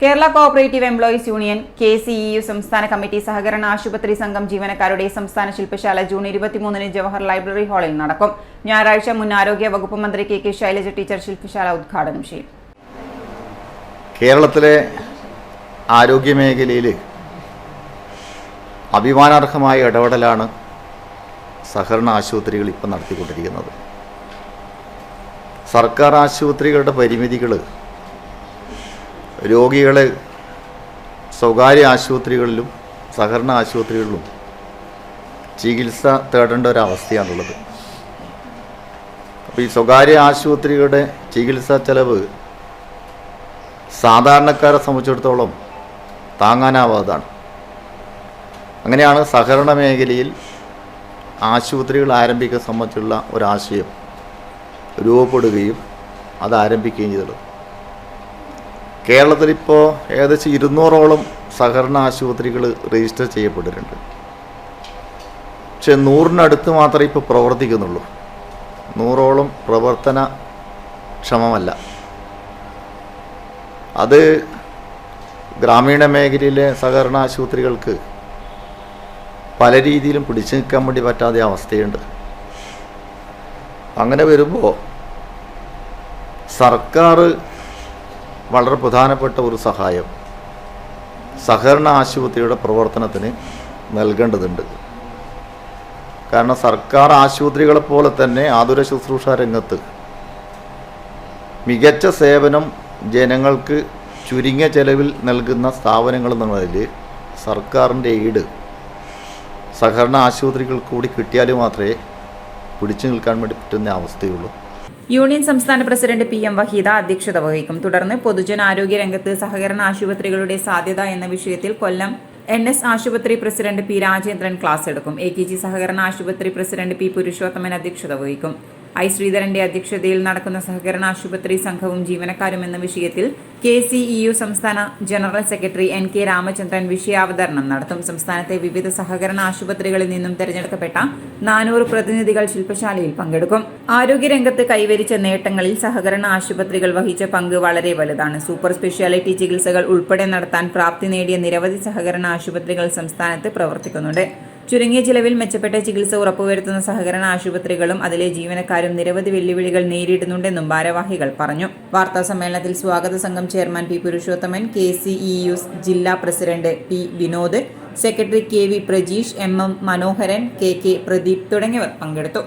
Kerala cooperative employees union KCEU സംസ്ഥാന committee സഹകരണ ആശുപത്രി സംഘം ജീവനക്കാരുടെ സംസ്ഥാന ശില്പശാല ജൂൺ 23-ന് ജവഹർ ലൈബ്രറി ഹാളിൽ നടക്കും. ഞായറാഴ്ച മുൻ ആരോഗ്യ വകുപ്പ് മന്ത്രി KK ശൈലജ ടീച്ചർ ശില്പശാല ഉദ്ഘാടനം ചെയ്യും. കേരളത്തിലെ ആരോഗ്യമേഖലയിൽ അഭിമാനാർഹമായ ഇടപെടലാണ് സഹകരണ ആശുപത്രികൾ ഇപ്പം നടത്തിക്കൊണ്ടിരിക്കുന്നത്. സർക്കാർ ആശുപത്രികളുടെ പരിമിതികൾ രോഗികളെ സ്വകാര്യ ആശുപത്രികളിലും സഹകരണ ആശുപത്രികളിലും ചികിത്സ തേടേണ്ട ഒരവസ്ഥയാണുള്ളത്. അപ്പോൾ ഈ സ്വകാര്യ ആശുപത്രികളുടെ ചികിത്സാ ചെലവ് സാധാരണക്കാരെ സംബന്ധിച്ചിടത്തോളം താങ്ങാനാവാതാണ്. അങ്ങനെയാണ് സഹകരണ മേഖലയിൽ ആശുപത്രികൾ ആരംഭിക്കാൻ സംബന്ധിച്ചുള്ള ഒരാശയം രൂപപ്പെടുകയും അത് ആരംഭിക്കുകയും ചെയ്തത്. കേരളത്തിലിപ്പോൾ ഏകദേശം 200ഓളം സഹകരണ ആശുപത്രികൾ രജിസ്റ്റർ ചെയ്യപ്പെട്ടിട്ടുണ്ട്. പക്ഷെ 100-നടുത്ത് മാത്രമേ ഇപ്പോൾ പ്രവർത്തിക്കുന്നുള്ളൂ. 100ഓളം പ്രവർത്തനക്ഷമമല്ല. അത് ഗ്രാമീണ മേഖലയിലെ സഹകരണ ആശുപത്രികൾക്ക് പല രീതിയിലും പിടിച്ചു നിൽക്കാൻ വേണ്ടി പറ്റാത്ത അവസ്ഥയുണ്ട്. അങ്ങനെ വരുമ്പോൾ സർക്കാർ വളരെ പ്രധാനപ്പെട്ട ഒരു സഹായം സഹകരണ ആശുപത്രിയുടെ പ്രവർത്തനത്തിന് നൽകേണ്ടതുണ്ട്. കാരണം സർക്കാർ ആശുപത്രികളെപ്പോലെ തന്നെ ആതുര ശുശ്രൂഷ രംഗത്ത് മികച്ച സേവനം ജനങ്ങൾക്ക് ചുരുങ്ങിയ ചെലവിൽ നൽകുന്ന സ്ഥാപനങ്ങൾ എന്നുള്ളതിൽ സർക്കാരിൻ്റെ എയ്ഡ് സഹകരണ ആശുപത്രികൾക്ക് കൂടി കിട്ടിയാൽ മാത്രമേ പിടിച്ചു നിൽക്കാൻ വേണ്ടി പറ്റുന്ന അവസ്ഥയുള്ളൂ. യൂണിയൻ സംസ്ഥാന പ്രസിഡന്റ് PM വഹീദ അധ്യക്ഷത വഹിക്കും. തുടർന്ന് പൊതുജനാരോഗ്യ രംഗത്ത് സഹകരണ ആശുപത്രികളുടെ സാധ്യത എന്ന വിഷയത്തിൽ കൊല്ലം NS ആശുപത്രി പ്രസിഡന്റ് P രാജേന്ദ്രൻ ക്ലാസ് എടുക്കും. AKG സഹകരണ ആശുപത്രി പ്രസിഡന്റ് P പുരുഷോത്തമൻ അധ്യക്ഷത വഹിക്കും. I ശ്രീധരന്റെ അധ്യക്ഷതയിൽ നടക്കുന്ന സഹകരണ ആശുപത്രി സംഘവും ജീവനക്കാരും എന്ന വിഷയത്തിൽ KCEU സംസ്ഥാന ജനറൽ സെക്രട്ടറി NK രാമചന്ദ്രൻ വിഷയാവതരണം നടത്തും. സംസ്ഥാനത്തെ വിവിധ സഹകരണ ആശുപത്രികളിൽ നിന്നും തെരഞ്ഞെടുക്കപ്പെട്ട 400 പ്രതിനിധികൾ ശില്പശാലയിൽ പങ്കെടുക്കും. ആരോഗ്യരംഗത്ത് കൈവരിച്ച നേട്ടങ്ങളിൽ സഹകരണ ആശുപത്രികൾ വഹിച്ച പങ്ക് വളരെ വലുതാണ്. സൂപ്പർ സ്പെഷ്യാലിറ്റി ചികിത്സകൾ ഉൾപ്പെടെ നടത്താൻ പ്രാപ്തി നേടിയ നിരവധി സഹകരണ ആശുപത്രികൾ സംസ്ഥാനത്ത് പ്രവർത്തിക്കുന്നുണ്ട്. ചുരുങ്ങിയ ചിലവിൽ മെച്ചപ്പെട്ട ചികിത്സ ഉറപ്പുവരുത്തുന്ന സഹകരണ ആശുപത്രികളും അതിലെ ജീവനക്കാരും നിരവധി വെല്ലുവിളികൾ നേരിടുന്നുണ്ടെന്നും ഭാരവാഹികൾ പറഞ്ഞു. വാർത്താ സമ്മേളനത്തിൽ സ്വാഗത സംഘം ചെയർമാൻ P പുരുഷോത്തമൻ, KCEU ജില്ലാ president P Vinod, secretary KV Prajeesh, MM മനോഹരൻ, KK പ്രദീപ് തുടങ്ങിയവർ പങ്കെടുത്തു.